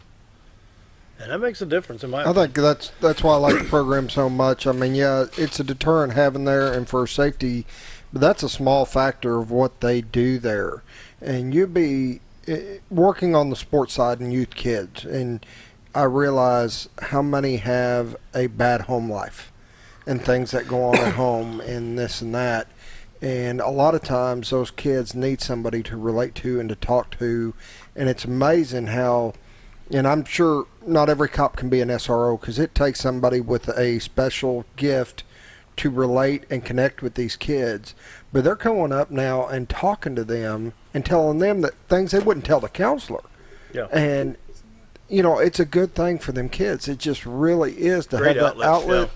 and that makes a difference in my opinion. I think that's why I like the program so much. I mean, yeah, it's a deterrent having there and for safety, but that's a small factor of what they do there. And you'd be working on the sports side and youth kids, and I realize how many have a bad home life and things that go on at home and this and that. And a lot of times those kids need somebody to relate to and to talk to. And it's amazing how, and I'm sure not every cop can be an SRO because it takes somebody with a special gift to relate and connect with these kids. But they're going up now and talking to them and telling them that things they wouldn't tell the counselor. Yeah. And, it's a good thing for them kids. It just really is to Great have that outlet, yeah.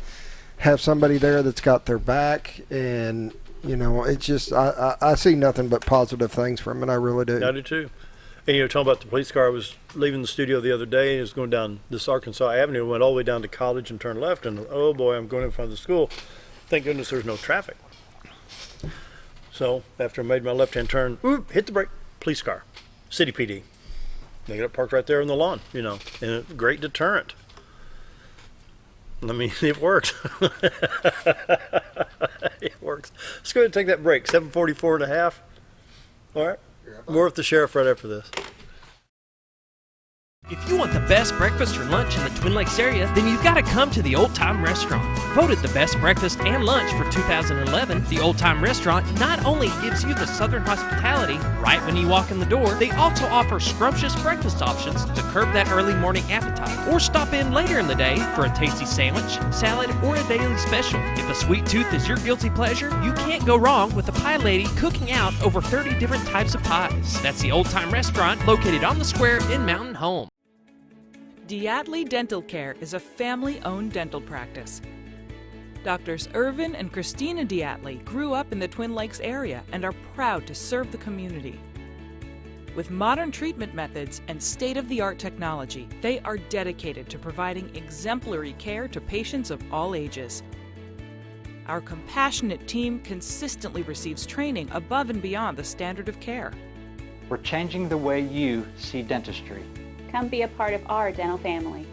Have somebody there that's got their back, and it's just I see nothing but positive things from it. I really do. I do too. And talking about the police car, I was leaving the studio the other day and it was going down this Arkansas Avenue, went all the way down to College and turned left, and oh boy, I'm going in front of the school. Thank goodness there's no traffic. So after I made my left-hand turn, hit the brake, police car, city PD. They got it parked right there on the lawn, and a great deterrent. I mean, it works. It works. Let's go ahead and take that break. 7:44.5. All right. More with the sheriff right after this. If you want the best breakfast or lunch in the Twin Lakes area, then you've got to come to the Old Time Restaurant. Voted the best breakfast and lunch for 2011, the Old Time Restaurant not only gives you the Southern hospitality right when you walk in the door, they also offer scrumptious breakfast options to curb that early morning appetite. Or stop in later in the day for a tasty sandwich, salad, or a daily special. If a sweet tooth is your guilty pleasure, you can't go wrong with the Pie Lady cooking out over 30 different types of pies. That's the Old Time Restaurant located on the square in Mountain Home. Diatley Dental Care is a family-owned dental practice. Doctors Irvin and Christina Diatley grew up in the Twin Lakes area and are proud to serve the community. With modern treatment methods and state-of-the-art technology, they are dedicated to providing exemplary care to patients of all ages. Our compassionate team consistently receives training above and beyond the standard of care. We're changing the way you see dentistry. Come be a part of our dental family.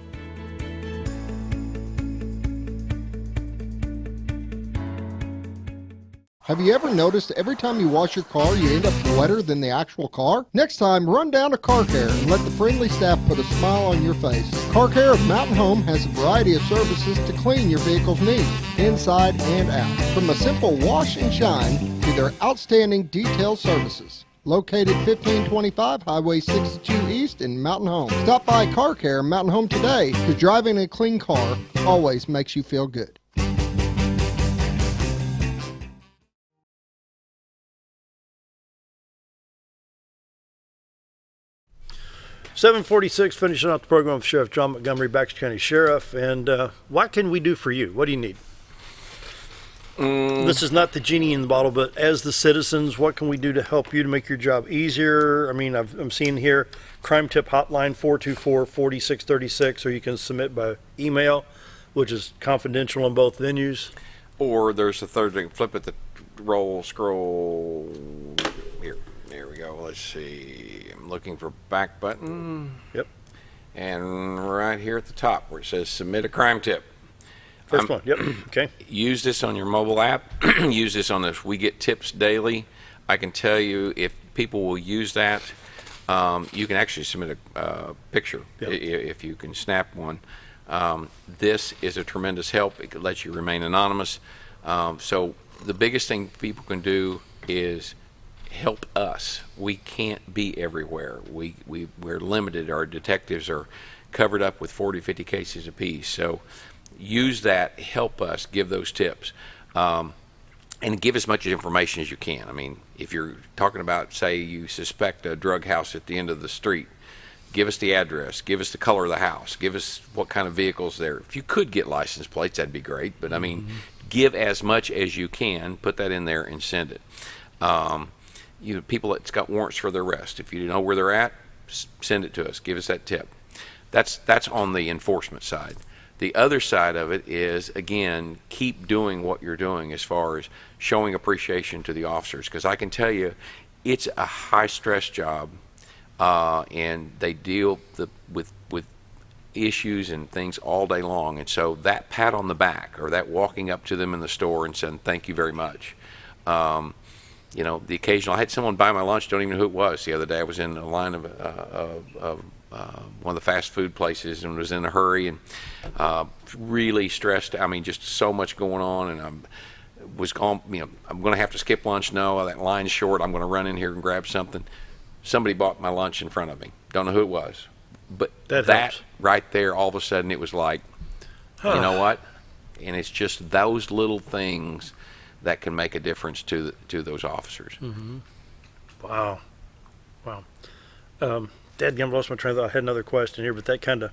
Have you ever noticed every time you wash your car, you end up wetter than the actual car? Next time, run down to Car Care and let the friendly staff put a smile on your face. Car Care of Mountain Home has a variety of services to clean your vehicle's needs, inside and out. From a simple wash and shine to their outstanding detail services. Located 1525 Highway 62 East in Mountain Home. Stop by Car Care Mountain Home today, because driving a clean car always makes you feel good. $7:46, finishing out the program with Sheriff John Montgomery, Baxter County Sheriff. And what can we do for you? What do you need? This is not the genie in the bottle, but as the citizens, what can we do to help you to make your job easier? I mean, I'm seeing here crime tip hotline 424-4636, or you can submit by email, which is confidential in both venues. Or there's a third thing. Flip it, scroll here. There we go. Let's see. I'm looking for back button. Yep. And right here at the top where it says submit a crime tip. First one, yep, okay. Use this on your mobile app. Use this on this. We get tips daily. I can tell you if people will use that, you can actually submit a picture if you can snap one. This is a tremendous help. It lets you remain anonymous. So the biggest thing people can do is help us. We can't be everywhere. We're limited. Our detectives are covered up with 40, 50 cases apiece. So use that, help us, give those tips, and give as much information as you can. I mean, if you're talking about, say, you suspect a drug house at the end of the street, give us the address, give us the color of the house, give us what kind of vehicles there. If you could get license plates, that'd be great, but I mean, give as much as you can, put that in there and send it. People that's got warrants for their arrest, if you know where they're at, send it to us, give us that tip. That's on the enforcement side. The other side of it is, again, keep doing what you're doing as far as showing appreciation to the officers, because I can tell you it's a high-stress job, and they deal with issues and things all day long. And so that pat on the back or that walking up to them in the store and saying thank you very much, the occasional, I had someone buy my lunch, don't even know who it was. The other day I was in a line of one of the fast food places and was in a hurry and really stressed. I mean, just so much going on, and I'm going to have to skip lunch. No, that line's short. I'm going to run in here and grab something. Somebody bought my lunch in front of me. Don't know who it was, but that right there, all of a sudden, it was like, you know what? And it's just those little things that can make a difference to those officers. Mm-hmm. Wow. Dadgum, lost my train of thought. I had another question here, but that kind of,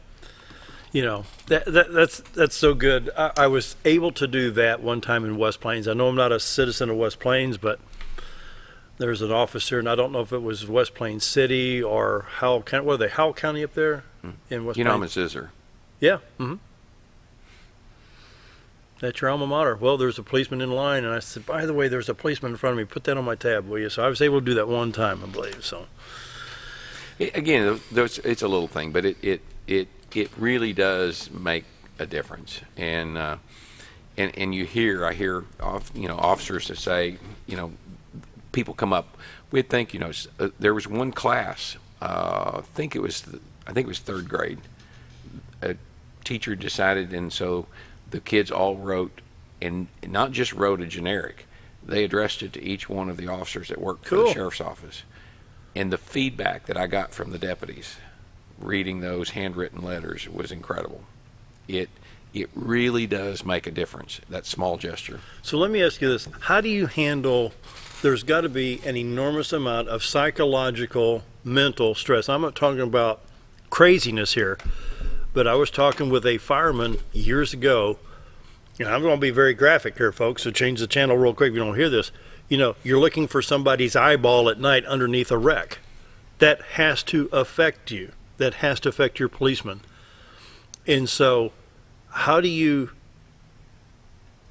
that's so good. I was able to do that one time in West Plains. I know I'm not a citizen of West Plains, but there's an officer, and I don't know if it was West Plains City or Howell County. What are they, Howell County up there in West Plains? I'm a Zizzer. Yeah. Mm-hmm. That's your alma mater. Well, there's a policeman in line, and I said, by the way, there's a policeman in front of me. Put that on my tab, will you? So I was able to do that one time, I believe. So. Again, it's a little thing, but it really does make a difference. And I hear officers that say, people come up. We'd think, there was one class. I think it was I think it was third grade, a teacher decided, and so the kids all wrote, and not just wrote a generic, they addressed it to each one of the officers that worked for the sheriff's office. And the feedback that I got from the deputies reading those handwritten letters was incredible. It really does make a difference, that small gesture. So let me ask you this. How do you handle, there's got to be an enormous amount of psychological, mental stress. I'm not talking about craziness here, but I was talking with a fireman years ago, and I'm going to be very graphic here, folks, so change the channel real quick if you don't hear this. You know, you're looking for somebody's eyeball at night underneath a wreck. That has to affect you. That has to affect your policeman. And so how do you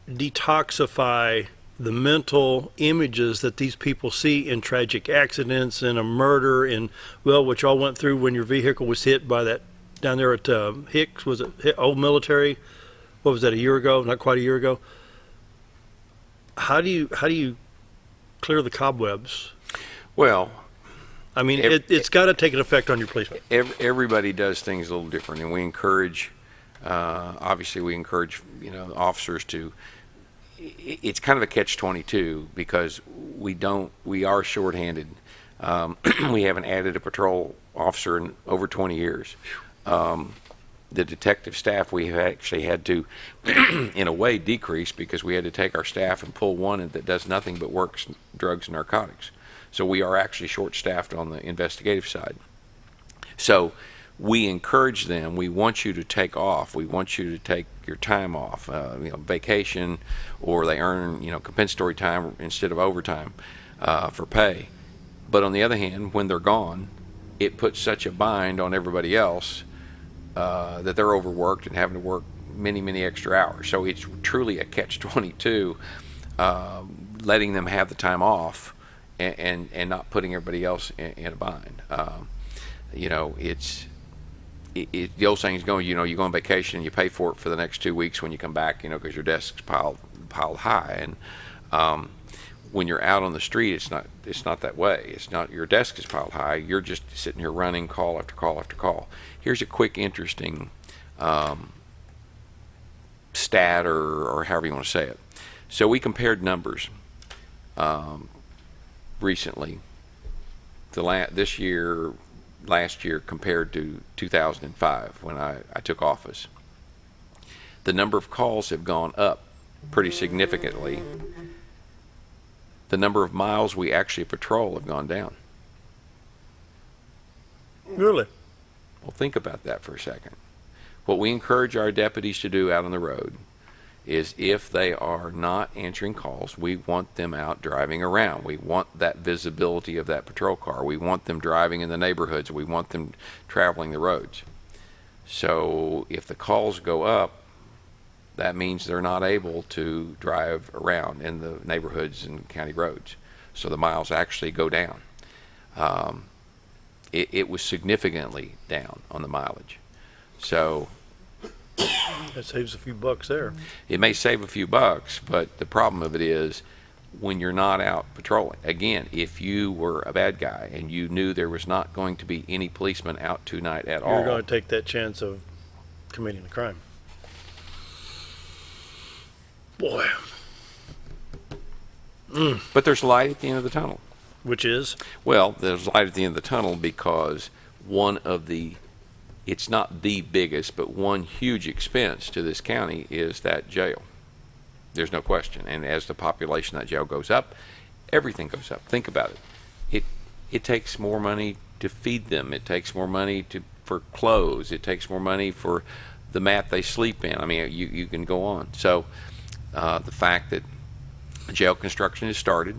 detoxify the mental images that these people see in tragic accidents and a murder and, well, what y'all went through when your vehicle was hit by that down there at Hicks, was it Old Military? What was that, a year ago? Not quite a year ago. How do you clear the cobwebs? Well, I mean, it's got to take an effect on your policeman. Everybody does things a little different, and we encourage, obviously we encourage, officers to, it's kind of a catch-22 because we are shorthanded. We haven't added a patrol officer in over 20 years. The detective staff, we have actually had to, in a way, decrease because we had to take our staff and pull one that does nothing but works drugs and narcotics. So we are actually short-staffed on the investigative side. So we encourage them. We want you to take off. We want you to take your time off, vacation, or they earn, compensatory time instead of overtime for pay. But on the other hand, when they're gone, it puts such a bind on everybody else that they're overworked and having to work many, many extra hours. So it's truly a catch-22, letting them have the time off and not putting everybody else in a bind. The old saying is you go on vacation and you pay for it for the next 2 weeks when you come back, because your desk's piled high. And when you're out on the street, it's not that way. It's not your desk is piled high. You're just sitting here running call after call after call. Here's a quick, interesting stat or however you want to say it. So we compared numbers recently. Last year compared to 2005 when I took office. The number of calls have gone up pretty significantly. The number of miles we actually patrol have gone down. Really? Well, think about that for a second. What we encourage our deputies to do out on the road is if they are not answering calls, we want them out driving around. We want that visibility of that patrol car. We want them driving in the neighborhoods. We want them traveling the roads. So if the calls go up, that means they're not able to drive around in the neighborhoods and county roads. So the miles actually go down. It was significantly down on the mileage. So that saves a few bucks there. It may save a few bucks, but the problem of it is when you're not out patrolling. Again, if you were a bad guy and you knew there was not going to be any policeman out tonight at all, you're going to take that chance of committing a crime. Boy. But there's light at the end of the tunnel. Which is? Well, there's light at the end of the tunnel because it's not the biggest, but one huge expense to this county is that jail. There's no question. And as the population of that jail goes up, everything goes up. Think about it. It takes more money to feed them. It takes more money for clothes. It takes more money for the mat they sleep in. I mean, you can go on. So the fact that jail construction has started,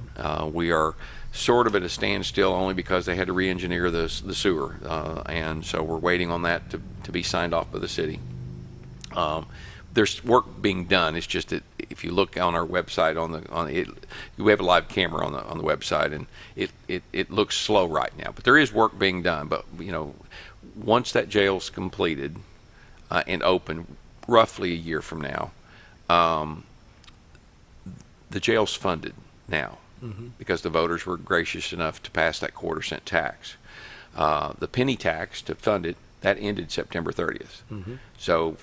we are sort of at a standstill only because they had to re-engineer the sewer, and so we're waiting on that to be signed off by the city. There's work being done. It's just that if you look on our website we have a live camera on the website, and it looks slow right now. But there is work being done. But once that jail's completed and open, roughly a year from now, the jail's funded now. Mm-hmm. Because the voters were gracious enough to pass that 1/4 cent tax. The penny tax to fund it That ended September 30th. So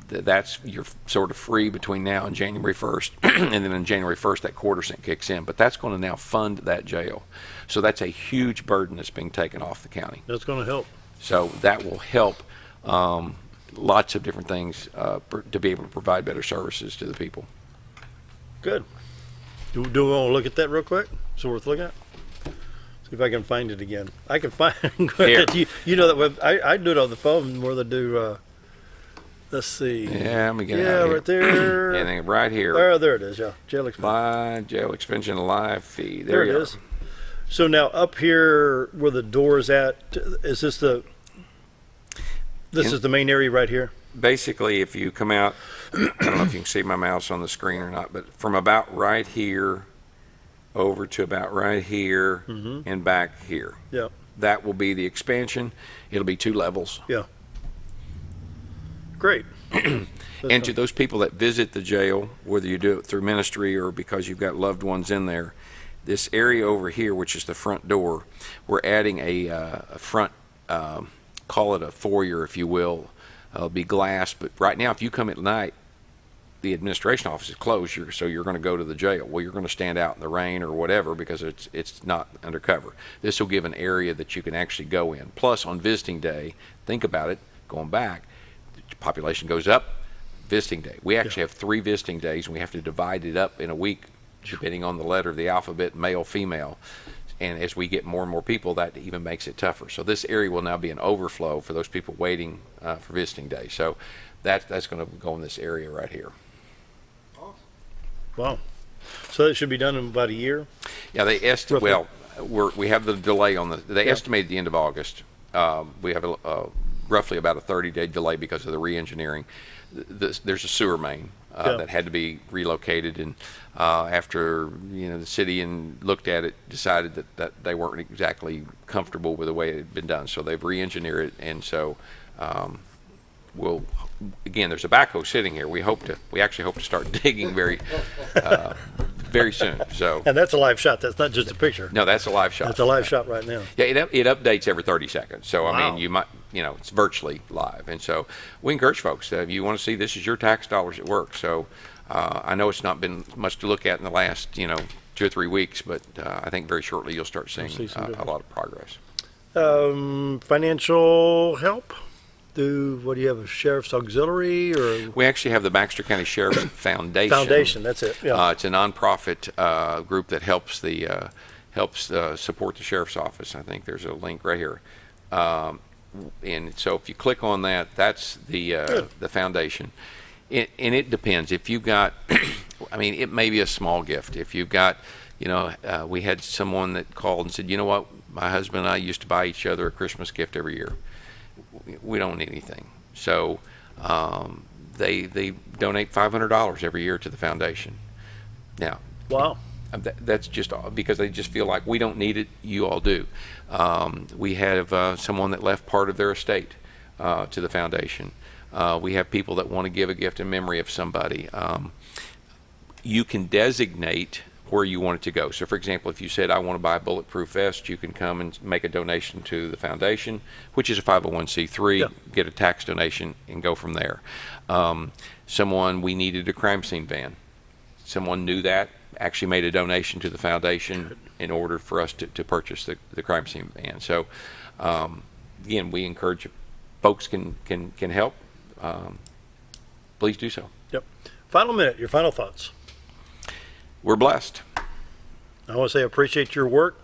that's you're sort of free between now and January 1st, and then on January 1st that quarter cent kicks in. But that's going to now fund that jail. So that's a huge burden that's being taken off the county. That's going to help. So that will help lots of different things to be able to provide better services to the people. Good. Do we want to look at that real quick? So worth looking at? See if I can find it again. I can find it. You know that web. I do it on the phone more than do. Let's see. Yeah, let me get it Yeah, out here. right there. And then right here. There it is. Yeah, jail expansion. Jail expansion live feed. There you it are. is. So now up here where the door is at, is this the? This is the main area right here. Basically, if you come out, I don't know if you can see my mouse on the screen or not, but from about right here over to about right here and back here. Yeah. That will be the expansion. It'll be 2 levels. Yeah. Great. And to those people that visit the jail, whether you do it through ministry or because you've got loved ones in there, this area over here, which is the front door, we're adding a front, call it a foyer, if you will. It'll be glass, but right now, if you come at night, the administration office is closed, so you're going to go to the jail. Well, you're going to stand out in the rain or whatever because it's not undercover. This will give an area that you can actually go in. Plus, on visiting day, think about it, going back, the population goes up, visiting day. We actually have 3 visiting days, and we have to divide it up in a week, depending on the letter of the alphabet, male, female. And as we get more and more people, that even makes it tougher. So this area will now be an overflow for those people waiting for visiting day. So that's going to go in this area right here. Wow. So that should be done in about a year? Yeah, they estimate. Well, we have the delay on the. They estimated the end of August. We have roughly about a 30-day delay because of the re-engineering. There's a sewer main that had to be relocated, and after the city and looked at it, decided that they weren't exactly comfortable with the way it had been done, so they've re-engineered it, and so we'll. Again, there's a backhoe sitting here. We actually hope to start digging very soon. So. And that's a live shot. That's not just a picture. No, that's a live shot. That's a live shot right now. Yeah, it updates every 30 seconds. So Wow. I mean, you might, it's virtually live. And so we encourage folks if you want to see this is your tax dollars at work. So I know it's not been much to look at in the last 2 or 3 weeks, but I think very shortly you'll start seeing a lot of progress. Financial help? What do you have, a sheriff's auxiliary or? We actually have the Baxter County Sheriff's Foundation. Foundation, that's it. Yeah. It's a nonprofit group that helps support the sheriff's office. I think there's a link right here, and so if you click on that, that's the foundation. And it depends. If you've got, I mean, it may be a small gift. If you've got, we had someone that called and said, you know what, my husband and I used to buy each other a Christmas gift every year. We don't need anything. So they donate $500 every year to the foundation. Now, wow, that's just because they just feel like we don't need it, you all do. We have someone that left part of their estate to the foundation. We have people that want to give a gift in memory of somebody. You can designate where you want it to go. So, for example, if you said, I want to buy a bulletproof vest, you can come and make a donation to the foundation, which is a 501c3, get a tax donation, and go from there. We needed a crime scene van. Someone knew that, actually made a donation to the foundation in order for us to purchase the crime scene van. So, again, we encourage folks can help. Please do so. Yep. Final minute, your final thoughts. We're blessed. I want to say I appreciate your work.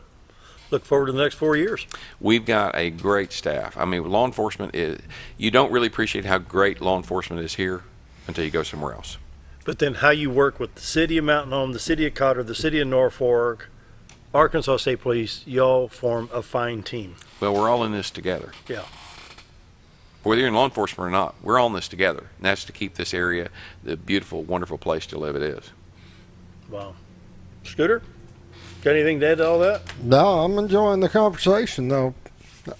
Look forward to the next 4 years. We've got a great staff. I mean, law enforcement you don't really appreciate how great law enforcement is here until you go somewhere else. But then how you work with the city of Mountain Home, the city of Cotter, the city of Norfolk, Arkansas State Police, y'all form a fine team. Well, we're all in this together. Yeah. Whether you're in law enforcement or not, we're all in this together. And that's to keep this area the beautiful, wonderful place to live it is. Wow. Scooter, got anything to add to all that? No, I'm enjoying the conversation, though.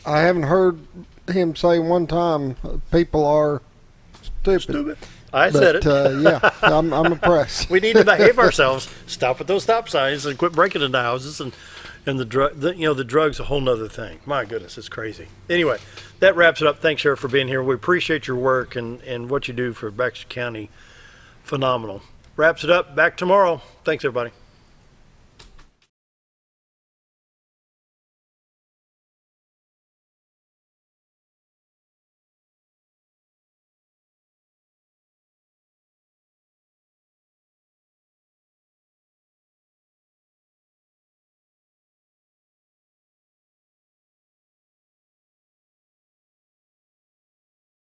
I haven't heard him say one time people are stupid. I said it. Yeah, I'm impressed. We need to behave ourselves, stop at those stop signs, and quit breaking into houses, and And the drug's a whole nother thing. My goodness, it's crazy. Anyway, that wraps it up. Thanks, Sheriff, for being here. We appreciate your work and what you do for Baxter County. Phenomenal. Wraps it up. Back tomorrow. Thanks, everybody.